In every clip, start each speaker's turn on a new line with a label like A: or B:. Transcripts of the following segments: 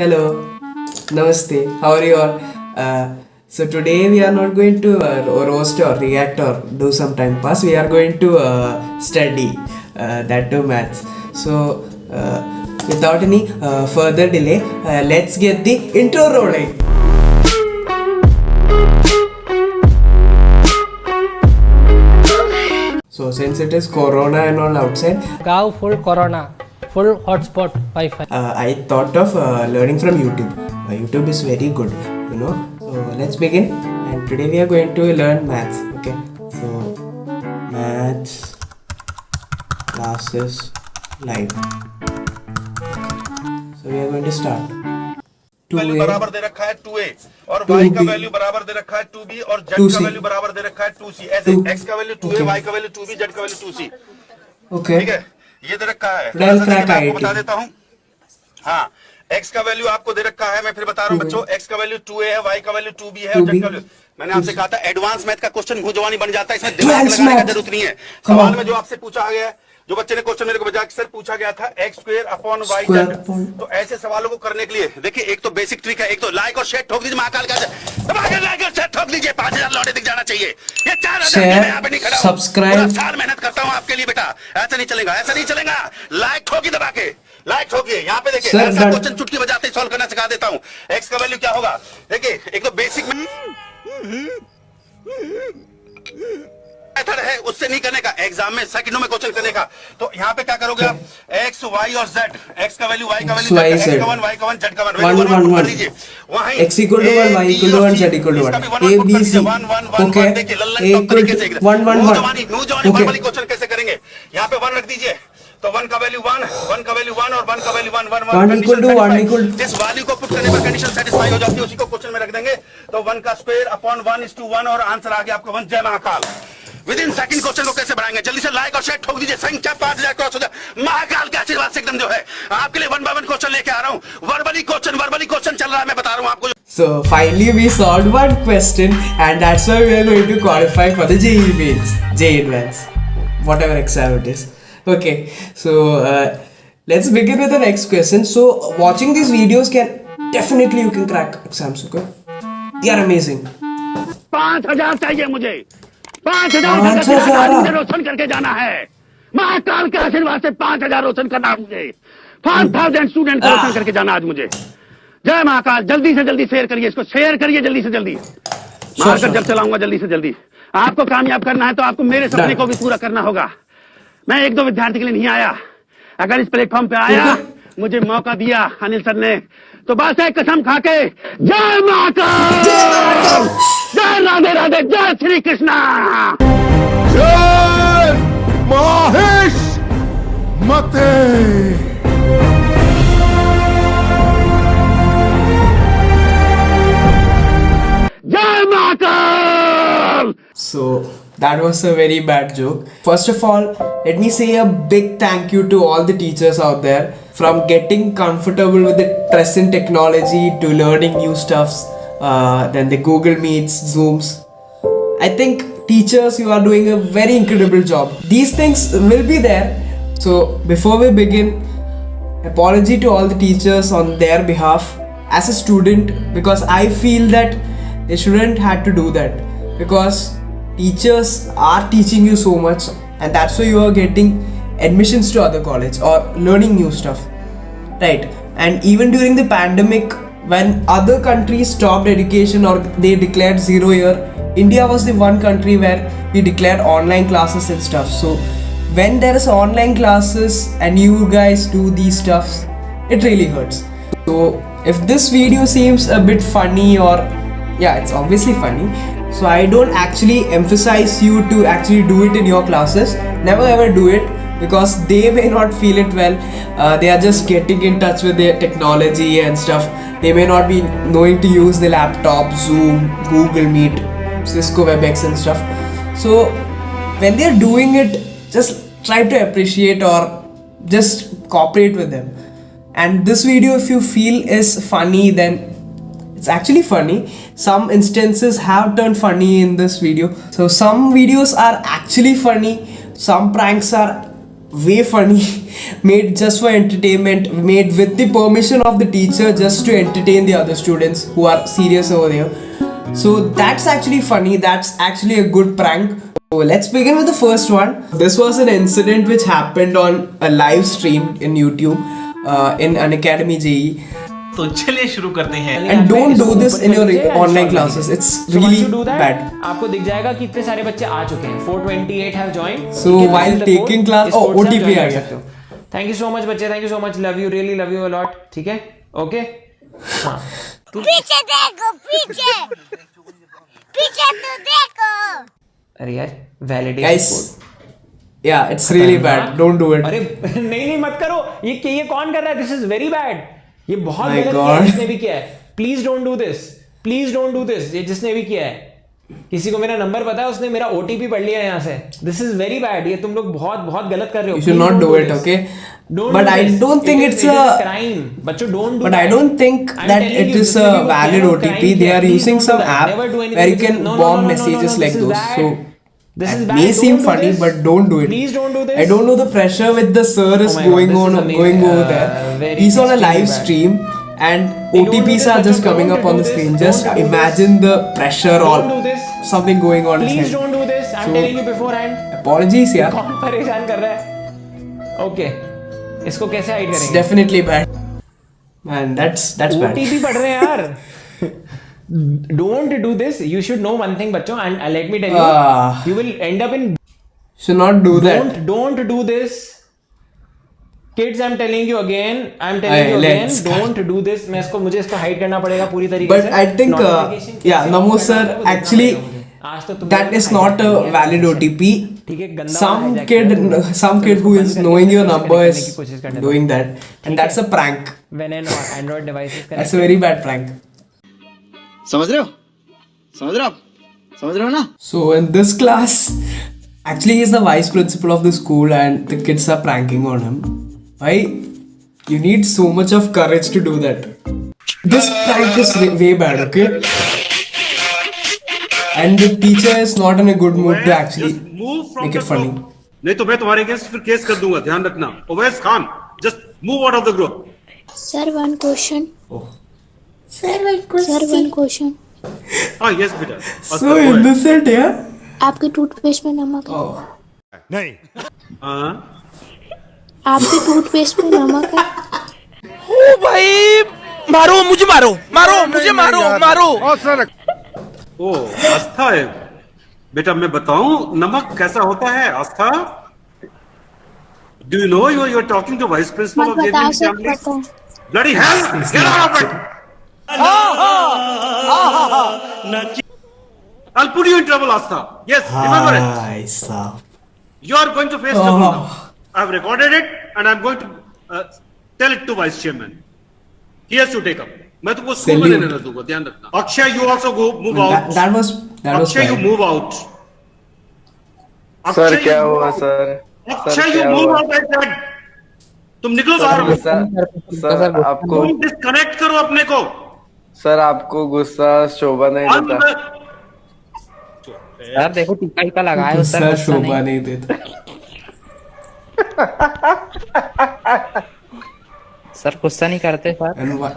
A: Hello, Namaste. How are you all? So today we are not going to roast or react or do some time pass. We are going to study that too maths. So without any further delay, let's get the intro rolling. So since it is Corona and all outside,
B: Gav full Corona, full hotspot Wi-Fi.
A: I thought of learning from YouTube. YouTube is very good, you know. So let's begin. And today we are going to learn maths. Okay. So maths classes live. So we are going to start.
C: Value बराबर दे रखा है 2a और y का value बराबर दे रखा है 2b और z का वैल्यू बराबर दे रखा है 2c। ऐसे x का वैल्यू 2a, y का वैल्यू 2b, z का वैल्यू 2c।
A: Okay.
C: ठीक है, ये दे रखा है।
A: मैं
C: आपको बता देता हूँ। हाँ, x का वैल्यू आपको दे रखा है। मैं फिर बता रहा हूँ बच्चों, x का वैल्यू 2a है, y का वैल्यू 2b है और z का वैल्यू। मैंने आपसे कहा था एडवांस मैथ का क्वेश्चन भुजवानी बन जाता है, इसमें दिमाग लगाने की जरूरत नहीं है। सवाल में जो आपसे पूछा गया है, जो बच्चे ने क्वेश्चन मेरे को भेजा, सर पूछा गया था x square upon y Z. तो ऐसे सवालों को करने के लिए देखिए, एक तो बेसिक ट्रिक है, एक तो लाइक और शेयर ठोक दीजिए महाकाल का, लाइक और शेयर ठोक दीजिए, 5000 लौटे दिख जाना चाहिए। ये 4000 यहाँ पे नहीं खड़ा, सब्सक्राइब साल मेहनत करता हूँ आपके लिए बेटा, ऐसा नहीं चलेगा, ऐसा नहीं चलेगा। लाइक ठोकी दबा के, लाइक ठोकिए। यहाँ पे देखिए, ऐसा क्वेश्चन चुटकी बजाते ही सॉल्व करना सिखा देता हूँ। x का वैल्यू क्या होगा, देखिए एक तो बेसिक मेथड है, उससे नहीं करने का, एग्जाम में सेकंडों में क्वेश्चन करने का। तो यहाँ पे क्या करोगे आप, x y और z, x का वैल्यू y का वैल्यू, x का 1 y का 1 z का 1 कर लीजिए। वहीं
A: x equal to 1 y equal to 1 z equal to 1 a b c okay
C: देखिए
A: a equal to 1 1 1
C: okay वाली क्वेश्चन कैसे करेंगे, यहाँ पे 1 रख दीजिए। तो 1 का वैल्यू 1, 1 का वैल्यू 1 और 1 का वैल्यू 1 1
A: 1 equal to 1 equal
C: जिस वैल्यू को पुट करने पर कंडीशन सेटिस्फाई हो जाती है उसी को क्वेश्चन में रख देंगे। तो 1 का स्क्वायर अपॉन 1:1 और आंसर आ गया आपका 1। जय Mahakal. With in second question को कैसे बढ़ाएंगे, जल्दी से लाइक और शेयर ठोक दीजिए। संख्या 5000 क्रॉस हो जाए, महाकाल के आशीर्वाद से एकदम जो है आपके लिए 1 बाय 1 क्वेश्चन लेके आ रहा हूँ। वर्बली क्वेश्चन चल रहा है, मैं बता रहा हूँ आपको।
A: So finally we solved one question and that's why we are going to qualify for the JEE mains, JEE Advanced, whatever exam it is. Okay, so let's begin with the next question. So watching these videos definitely you can crack exams, okay? They are amazing.
C: 5000 चाहिए मुझे, 5000 रोशन करके जाना है। महाकाल के आशीर्वाद से 5000 रोशन करना है मुझे। 5000 स्टूडेंट रोशन करके जाना आज मुझे। जय महाकाल। जल्दी से जल्दी शेयर करिए, इसको शेयर करिए जल्दी से जल्दी। मार्कर जब चलाऊंगा जल्दी से जल्दी। आपको कामयाब करना है तो आपको मेरे सपने को भी पूरा करना होगा। मैं एक दो विद्यार्थी के लिए नहीं आया, अगर इस प्लेटफॉर्म पे आया, मुझे मौका दिया अनिल सर ने, तो बस है कसम खा के, जय महाकाल, जय राधे राधे, जय श्री कृष्णा,
D: जय महेश मते।
C: जय Mahakal.
A: So that was a very bad joke. First of all, let me say a big thank you to all the teachers out there, from getting comfortable with the present technology to learning new stuffs, then the Google Meets, Zooms. I think teachers, you are doing a very incredible job. These things will be there. So before we begin, apology to all the teachers on their behalf as a student, because I feel that they shouldn't have to do that, because teachers are teaching you so much and that's why you are getting admissions to other college or learning new stuff, right? And even during the pandemic, when other countries stopped education or they declared 0 year, India was the one country where we declared online classes and stuff. So when there is online classes and you guys do these stuffs, it really hurts. So if this video seems a bit funny, or yeah, it's obviously funny, so I don't actually emphasize you to actually do it in your classes. Never ever do it, because they may not feel it well. They are just getting in touch with their technology and stuff. They may not be knowing to use the laptop, Zoom, Google Meet, Cisco WebEx and stuff. So when they're doing it, just try to appreciate or just cooperate with them. And this video, if you feel is funny, then it's actually funny. Some instances have turned funny in this video. So some videos are actually funny, some pranks are way funny, made just for entertainment, made with the permission of the teacher just to entertain the other students who are serious over there. So that's actually funny, that's actually a good prank. So let's begin with the first one. This was an incident which happened on a live stream in YouTube in Unacademy JE.
E: तो चलिए शुरू करते हैं।
A: And don't do this in your online classes. It's really bad.
F: आपको दिख जाएगा कि इतने सारे बच्चे आ चुके हैं। 428 have joined.
A: So while taking class, oh OTP आ गया।
F: Thank you so much बच्चे, thank you so much, love you, really love you a lot. ठीक है, okay? हाँ।
G: पीछे देखो, पीछे पीछे तो देखो।
F: अरे यार, validation
A: Guys,
F: code.
A: yeah, it's really bad. Don't do it.
F: अरे नहीं मत करो। ये कौन कर रहा है? This is very bad. ये बहुत
A: My
F: गलत किया
A: God.
F: है जिसने भी किया है। Please don't do this. Please don't do this. ये जिसने भी किया है, किसी को मेरा नंबर पता है, उसने मेरा OTP पढ़ लिया है यहाँ से। This is very bad. ये तुम लोग बहुत गलत कर रहे हो।
A: You should
F: Please
A: not
F: don't
A: do it,
F: this.
A: okay?
F: Don't
A: But
F: do
A: I
F: this.
A: don't think
F: It
A: it's
F: is
A: a
F: crime. बच्चों don't do
A: But
F: that.
A: I don't think
F: I'm
A: that
F: telling
A: it
F: you,
A: is
F: जिसने
A: a
F: भी वो
A: valid
F: किया है, वो
A: OTP.
F: crime
A: They
F: किया
A: are
F: है.
A: using
F: Please
A: some
F: don't do that.
A: app
F: Never do anything
A: where you
F: with this.
A: can
F: No,
A: bomb
F: no,
A: messages like
F: this is
A: those.
F: bad.
A: So
F: This is
A: it
F: bad.
A: may seem
F: Don't do
A: funny,
F: this.
A: but don't do it.
F: Please don't do this.
A: I don't know the pressure with the sir is
F: Oh my God,
A: going
F: this
A: on
F: is amazing.
A: going over there.
F: Very
A: He's on a
F: extremely
A: live
F: bad.
A: stream and
F: Don't do
A: OTPs
F: this,
A: are just
F: don't
A: coming up
F: do
A: on the
F: this,
A: screen.
F: don't
A: Just
F: do this.
A: imagine the pressure or
F: Don't do this.
A: something going on his
F: Please
A: head.
F: don't do this. I'm
A: So-
F: telling you beforehand.
A: Apologies, yeah.
F: कौन परेशान कर रहा है? Okay. इसको कैसे hide
A: It's
F: करेंगे?
A: definitely bad. Man, that's bad.
F: OTP पढ़ रहे हैं यार. Don't do this. You should know one thing, बच्चों, and let me tell you, you will end up in.
A: Should not do that.
F: Don't do this. Kids, I'm telling you again.
A: Aye, let's
F: Don't do this. मुझे इसको hide करना पड़ेगा पूरी तरीके से.
A: But I think,
F: Notification
A: yeah,
F: कैसे
A: Namo
F: on
A: sir,
F: करना है, वो देखना
A: actually,
F: पड़ेगा मुझे. आज तो तुम
A: that
F: लोगों
A: is
F: ने
A: not a
F: hijack किया है
A: valid
F: मुझसे.
A: OTP.
F: ठीक है, गंदा
A: Some
F: वाला hijack किया है तुमने.
A: some kid who
F: बंद
A: is
F: करके
A: knowing your
F: फिर से
A: number
F: connect
A: is
F: करने की कोशिश करने दो.
A: doing that, and that's a prank.
F: When an Android device is
A: That's
F: connected.
A: a very bad prank.
H: समझ रहे हो समझ रहे हो ना?
A: So in this class, actually he's the vice principal of the school, and the kids are pranking on him. Why? You need so much of courage to do that. This prank is way bad, okay? And the teacher is not in a good mood to actually make it funny.
C: नहीं तो मैं तुम्हारे against फिर case कर दूंगा, ध्यान रखना। Owais Khan, just move out of the group.
G: Sir, one question.
A: Oh.
G: Sir, one question.
C: हाँ, यस बेटा।
A: So innocent, yeah?
G: आपके टूथपेस्ट में नमक है?
A: Oh.
D: नहीं
C: हाँ,
G: आपके टूथपेस्ट में नमक है?
D: और सर
C: ओ आस्था है बेटा, मैं बताऊं नमक कैसा होता है Aastha? Do you know you are talking to vice principal
G: मत
C: ऑफ
G: बताओ सर,
C: जेबीएम
G: बताओ.
C: Bloody hell, get out of it. I'll put you in trouble, Astha. Yes, remember it.
A: Hi, sir.
C: You are going to face trouble now. I've recorded it and I'm going to tell it to Vice Chairman. He has to take up. मैं तुमको school में
A: Salute.
C: नहीं रहने दूंगा, ध्यान रखना। Akshay, you also go move out.
A: That was
C: Akshay, you
A: bad.
C: move out.
I: Sir
C: Akshay,
I: क्या
C: you move
I: हुआ
C: out.
I: सर?
C: अक्षय, you
I: क्या
C: move
I: हुआ?
C: out, I said. तुम निकलो
I: सर
C: बाहर।
I: सर आपको
C: तुम डिस्कनेक्ट करो अपने को।
I: सर आपको गुस्सा शोभा नहीं देता।
B: यार देखो टीका टीका लगाया है
A: गुस्सा शोभा नहीं देता।
B: सर गुस्सा नहीं करते sir.
A: And what?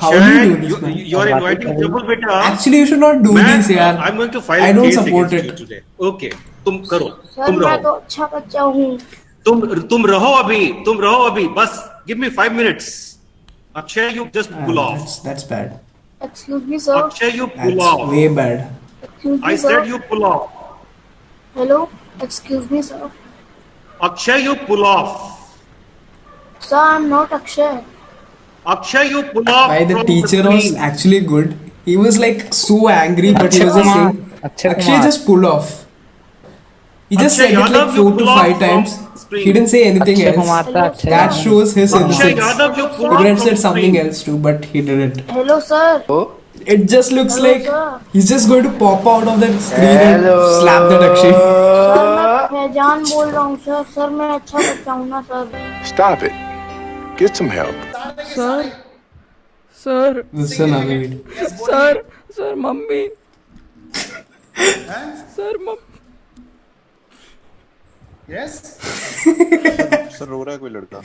A: How do you do this, man?
C: You are inviting trouble, बेटा।
A: Actually, you should not do this, yaar.
C: I'm going to file
A: I
C: a
A: don't
C: case
A: support
C: against
A: it.
C: you today. Okay, तुम करो,
G: sir,
C: तुम
G: मैं
C: रहो,
G: तो अच्छा बच्चा हूँ.
C: तुम रहो अभी, बस give me 5 minutes. Akshay, you just pull off.
A: That's bad.
G: Excuse me, sir.
C: Akshay, you pull
A: That's
C: off.
A: way bad.
G: Excuse
C: I
G: me, sir.
C: said you pull off.
G: Hello. Excuse me, sir.
C: Akshay, you pull off.
G: Sir, I'm not Akshay.
C: Akshay, you pull off.
A: Why the
C: from
A: teacher was
C: screen.
A: actually good. He was like so angry, but he was just saying,
B: Akshay
A: Akshay
B: Kumar.
A: just pull off. He just
C: Akshay
A: said it
C: Yadav,
A: like
C: you
A: 4 to
C: pull off
A: 5
C: from
A: times.
C: screen.
A: He didn't say anything
B: Akshay
A: else.
B: Kumar था Akshay
A: That shows his
C: Akshay
A: innocence.
C: Yadav, you pull
A: He
C: off
A: could have
C: from
A: said something
C: screen.
A: else too, but he didn't.
G: Hello, sir.
A: It just looks
G: Hello,
A: like
G: sir.
A: he's just going to pop out of that screen and slap that Akshay.
G: Sir, मैं फैजान बोल रहा हूँ sir. Sir, मैं अच्छा बच्चा हूँ ना sir.
D: Stop it. Get some help.
A: This is another video.
B: Sir mummy sir mummy
J: sir रो रहा है कोई लड़का।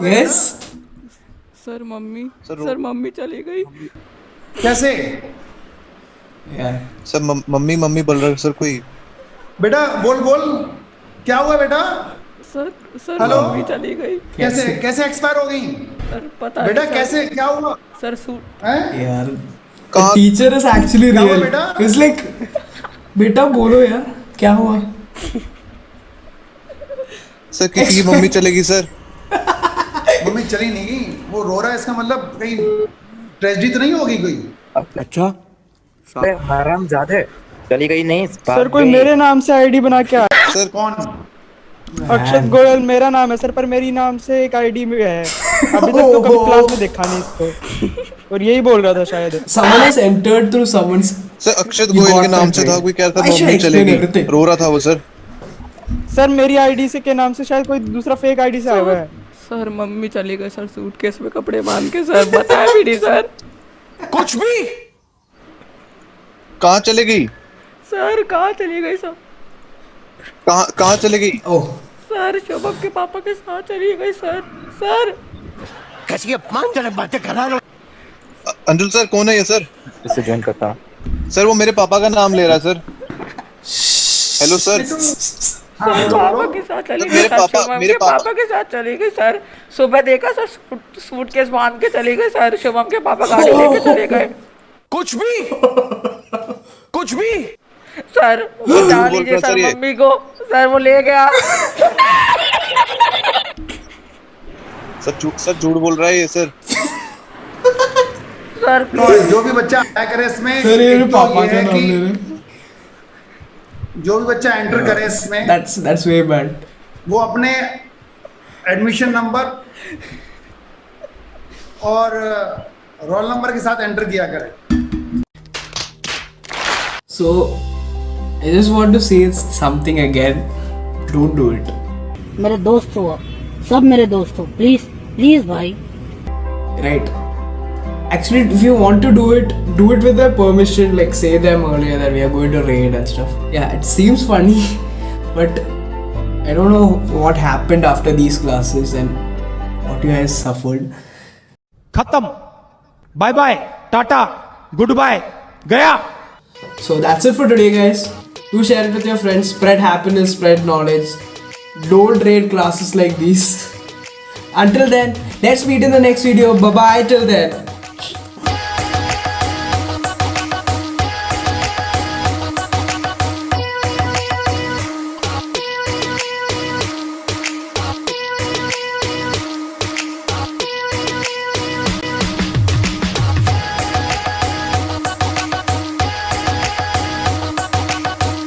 A: Yes.
K: सर मम्मी चली गई।
L: कैसे?
A: Yeah.
J: सर मम्मी मम्मी बोल रहा है सर कोई।
L: बेटा बोल क्या हुआ बेटा?
K: Sir
L: hello?
K: मम्मी चली गई।
L: कैसे एक्सपायर हो गई?
K: सर पता
L: बेटा
K: नहीं,
L: कैसे क्या हुआ?
K: सर सूट
A: यार the teacher is actually
L: क्या हुआ
A: real.
L: बेटा?
A: It's like बेटा बोलो यार क्या हुआ?
J: सर किसी की मम्मी चलेगी सर।
L: मम्मी चली नहीं गई, वो रो रहा है, इसका मतलब कहीं ट्रेजेडी तो नहीं होगी कोई?
I: अच्छा आराम ज्यादा चली गई नहीं
K: सर कोई मेरे नाम से आईडी बना के आया।
J: सर
L: कौन?
K: अक्षत गोयल मेरा नाम है सर, पर मेरी नाम से एक आईडी में है। अभी तक तो कभी क्लास में देखा नहीं इसको, और यही बोल रहा था शायद।
A: Someone has entered through someone's.
J: Sir Akshat Goyal के नाम से था, कोई कह रहा था मम्मी चलेगी, रो रहा था वो सर।
K: सर मेरी आईडी से के नाम से शायद कोई दूसरा फेक आईडी से आया हुआ है। सर मम्मी चली गई सर, सूटकेस में कपड़े बांध के। सर बताया भी नहीं सर
J: कुछ भी। कहाँ चले गई?
K: सर कहाँ चली गई सर?
J: कहाँ चले गई?
A: Oh.
K: सर शुभम के पापा के साथ चली गई सर।
H: कैसी अपमानजनक बातें कर रहा है?
J: अंजुल सर कौन है ये सर?
I: इससे ज्वाइन करता हूँ।
J: सर वो मेरे पापा का नाम ले रहा है सर। Hello sir.
K: पापा के साथ चली गई
J: मेरे
K: सर,
J: पापा
K: शुभम
J: मेरे
K: के
J: पापा
K: पापा के साथ चली गई सर। सुबह देखा सर सूटकेस बांध के चली गई सर। शुभम के पापा गाड़ी लेके चले गए।
H: कुछ भी
K: सर बता लीजिए सर मम्मी को। सर वो ले गया।
J: सर झूठ बोल रहा है ये सर।
K: सर
L: जो भी बच्चा आया करे इसमें,
A: सर ये
L: एक तो
A: पापा
L: ये
A: का
L: है
A: नाम ले
L: कि
A: रहे।
L: जो भी बच्चा एंटर करे इसमें,
A: That's way bad.
L: वो अपने एडमिशन नंबर और रोल नंबर के साथ एंटर किया करे।
A: So I just want to say something again. Don't do it.
G: मेरे दोस्त हो, सब मेरे दोस्त हो, प्लीज भाई।
A: Right. Actually, if you want to do it with their permission. Like say them earlier that we are going to raid and stuff. Yeah, it seems funny, but I don't know what happened after these classes and what you guys suffered.
F: खत्म, bye bye, tata, goodbye, गया।
A: So that's it for today, guys. Do share it with your friends. Spread happiness, spread knowledge. Don't raid classes like these. Until then, let's meet in the next video. Bye bye till then.